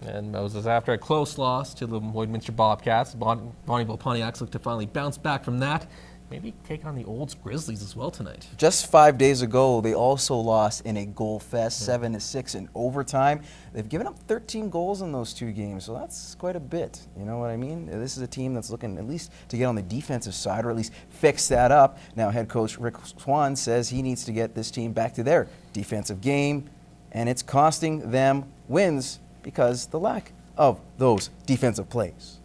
And Moses, after a close loss to the Lloydminster Bobcats, Bonnyville Pontiacs look to finally bounce back from that. Maybe take on the Olds Grizzlies as well tonight. Just 5 days ago, they also lost in a goal fest, 7-6 in overtime. They've given up 13 goals in those 2 games, so that's quite a bit. You know what I mean? This is a team that's looking at least to get on the defensive side, or at least fix that up. Now, head coach Rick Swan says he needs to get this team back to their defensive game, and it's costing them wins because the lack of those defensive plays.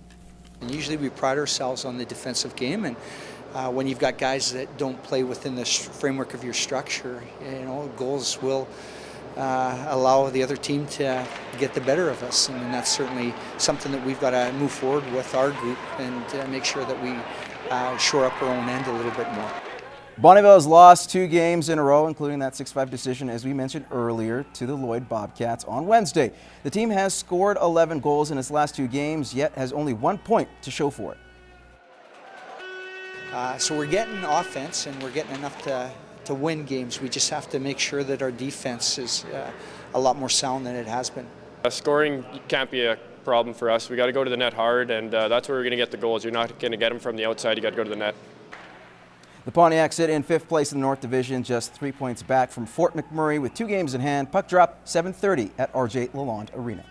And usually we pride ourselves on the defensive game, and when you've got guys that don't play within the framework of your structure, you know, goals will allow the other team to get the better of us, and that's certainly something that we've got to move forward with our group and make sure that we shore up our own end a little bit more. Bonnyville has lost 2 games in a row, including that 6-5 decision, as we mentioned earlier, to the Lloyd Bobcats on Wednesday. The team has scored 11 goals in its last 2 games, yet has only 1 point to show for it. So we're getting offense and we're getting enough to win games. We just have to make sure that our defense is a lot more sound than it has been. Scoring can't be a problem for us. We got to go to the net hard, and that's where we're going to get the goals. You're not going to get them from the outside. You got to go to the net. The Pontiacs sit in 5th place in the North Division, just 3 points back from Fort McMurray with 2 games in hand. Puck drop 7:30 at RJ Lalonde Arena.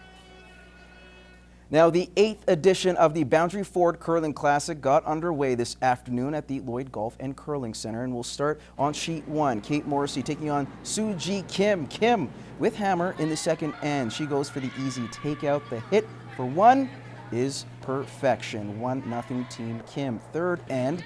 Now, the 8th edition of the Boundary Ford Curling Classic got underway this afternoon at the Lloyd Golf and Curling Center, and we'll start on sheet 1. Kate Morrissey taking on Suji Kim. Kim with hammer in the second end. She goes for the easy takeout. The hit for 1 is perfection. 1-0 Team Kim. Third end,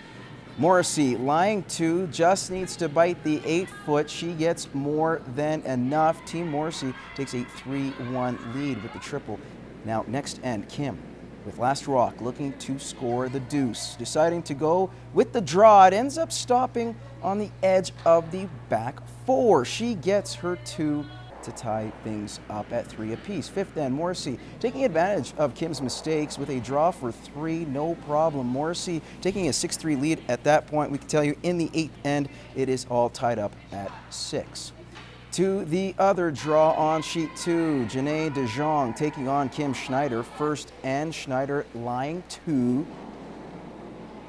Morrissey lying 2, just needs to bite the 8-foot. She gets more than enough. Team Morrissey takes a 3-1 lead with the triple. Now, next end, Kim with last rock looking to score the deuce. Deciding to go with the draw, it ends up stopping on the edge of the back 4. She gets her 2 to tie things up at 3 apiece. Fifth end, Morrissey taking advantage of Kim's mistakes with a draw for 3, no problem. Morrissey taking a 6-3 lead at that point. We can tell you in the 8th end, it is all tied up at 6. To the other draw on sheet 2, Janae DeJong taking on Kim Schneider. First end, Schneider lying 2.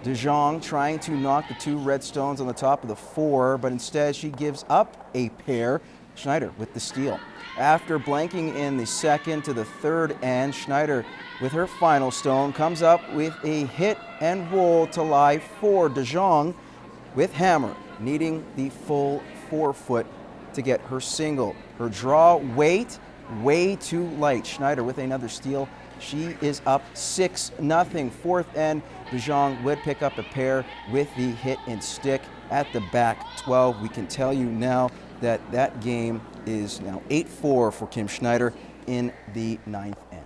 DeJong trying to knock the 2 red stones on the top of the 4, but instead she gives up a pair. Schneider with the steal. After blanking in the second to the third end, Schneider with her final stone comes up with a hit and roll to lie 4. DeJong with hammer, needing the full 4-foot to get her single. Her draw weight way too light. Schneider with another steal. She is up 6-0. Fourth end, DeJong would pick up a pair with the hit and stick at the back 12. We can tell you now that that game is now 8-4 for Kim Schneider in the 9th end.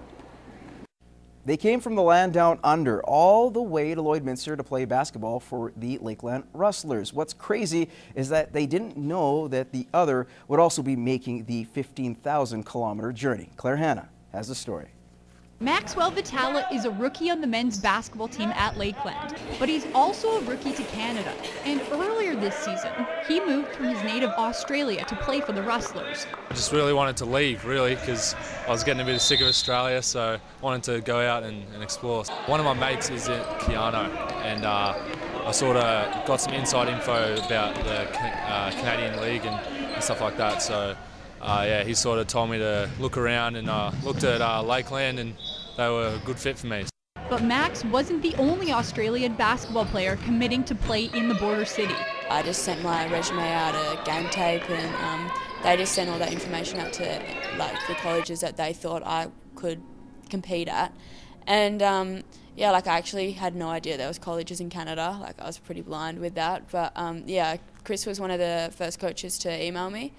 They came from the land down under all the way to Lloydminster to play basketball for the Lakeland Rustlers. What's crazy is that they didn't know that the other would also be making the 15,000-kilometer journey. Claire Hanna has the story. Maxwell Vitala is a rookie on the men's basketball team at Lakeland, but he's also a rookie to Canada. And earlier this season, he moved from his native Australia to play for the Rustlers. I just really wanted to leave, really, because I was getting a bit sick of Australia, so I wanted to go out and explore. One of my mates is in Keano, and I sort of got some inside info about the Canadian League and stuff like that. So yeah, he sort of told me to look around, and looked at Lakeland, and they were a good fit for me. But Max wasn't the only Australian basketball player committing to play in the border city. I just sent my resume out, a game tape, and they just sent all that information out to the colleges that they thought I could compete at. And yeah, I actually had no idea there was colleges in Canada. I was pretty blind with that. But yeah, Chris was one of the first coaches to email me.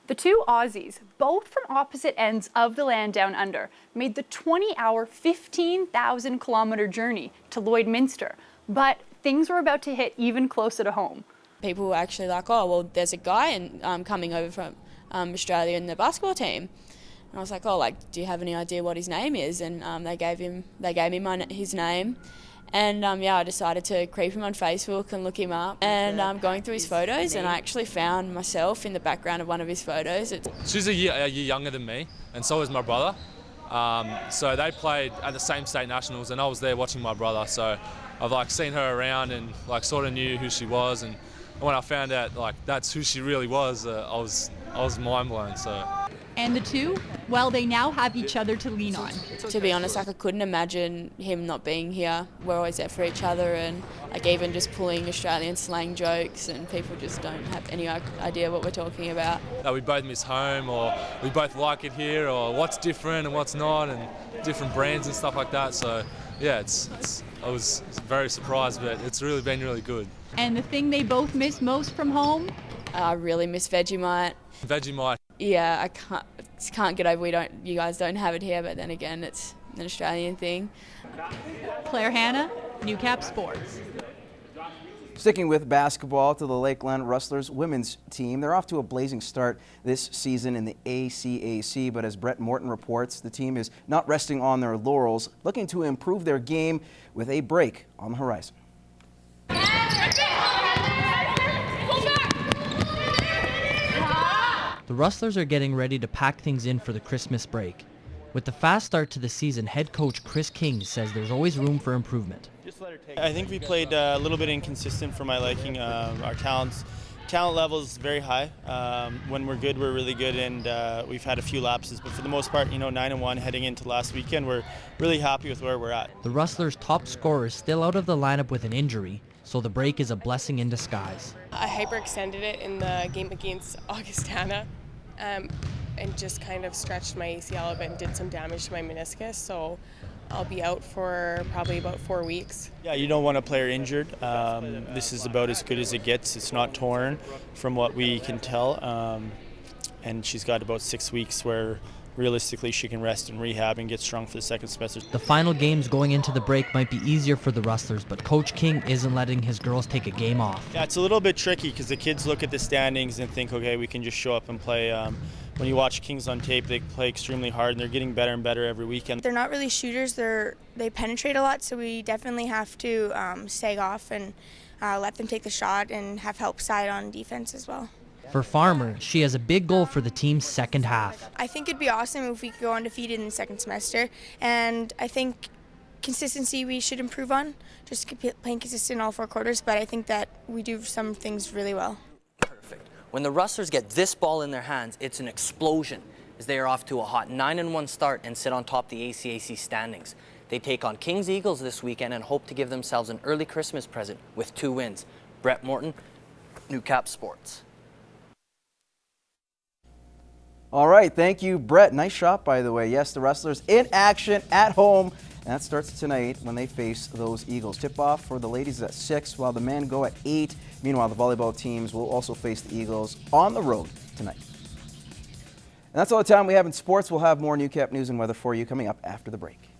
The 2 Aussies, both from opposite ends of the land down under, made the 20-hour, 15,000-kilometer journey to Lloydminster. But things were about to hit even closer to home. People were actually like, oh, well, there's a guy coming over from Australia in the basketball team. And I was like, oh, do you have any idea what his name is? And they gave me his name. And yeah, I decided to creep him on Facebook and look him up. And I'm going through his photos, and I actually found myself in the background of one of his photos. She's a year younger than me, and so is my brother. So they played at the same state nationals, and I was there watching my brother. So I've like seen her around and like sort of knew who she was. And when I found out like that's who she really was, I was mind blown. So. And the two, well, they now have each other to lean on. To be honest, like I couldn't imagine him not being here. We're always there for each other, and like even just pulling Australian slang jokes, and people just don't have any idea what we're talking about. That we both miss home, or we both like it here, or what's different and what's not, and different brands and stuff like that. So yeah, I was very surprised, but it's really been really good. And the thing they both miss most from home? I really miss Vegemite. Vegemite. Yeah, I can't get over you guys don't have it here, but then again, it's an Australian thing. Claire Hanna, Newcap Sports. Sticking with basketball, to the Lakeland Rustlers women's team. They're off to a blazing start this season in the ACAC, but as Brett Morton reports, the team is not resting on their laurels, looking to improve their game with a break on the horizon. The Rustlers are getting ready to pack things in for the Christmas break. With the fast start to the season, head coach Chris King says there's always room for improvement. I think we played a little bit inconsistent for my liking. Our talent level is very high. When we're good, we're really good, and we've had a few lapses. But for the most part, 9-1 heading into last weekend, we're really happy with where we're at. The Rustlers' top scorer is still out of the lineup with an injury, so the break is a blessing in disguise. I hyperextended it in the game against Augustana, and just kind of stretched my ACL a bit and did some damage to my meniscus. So I'll be out for probably about 4 weeks. Yeah, you don't want a player injured. This is about as good as it gets. It's not torn from what we can tell. And she's got about 6 weeks where realistically she can rest and rehab and get strong for the second semester. The final games going into the break might be easier for the Rustlers, but Coach King isn't letting his girls take a game off. Yeah, it's a little bit tricky because the kids look at the standings and think, okay, we can just show up and play. When you watch Kings on tape, they play extremely hard, and they're getting better and better every weekend. They're not really shooters. They penetrate a lot, so we definitely have to sag off and let them take the shot and have help side on defense as well. For Farmer, she has a big goal for the team's second half. I think it'd be awesome if we could go undefeated in the second semester, and I think consistency we should improve on, just playing consistent all 4 quarters, but I think that we do some things really well. Perfect. When the Rustlers get this ball in their hands, it's an explosion, as they are off to a hot 9-1 start and sit on top the ACAC standings. They take on Kings Eagles this weekend and hope to give themselves an early Christmas present with 2 wins. Brett Morton, Newcap Sports. All right, thank you, Brett. Nice shot, by the way. Yes, the Rustlers in action at home. And that starts tonight when they face those Eagles. Tip-off for the ladies is at 6, while the men go at 8. Meanwhile, the volleyball teams will also face the Eagles on the road tonight. And that's all the time we have in sports. We'll have more Newcap news and weather for you coming up after the break.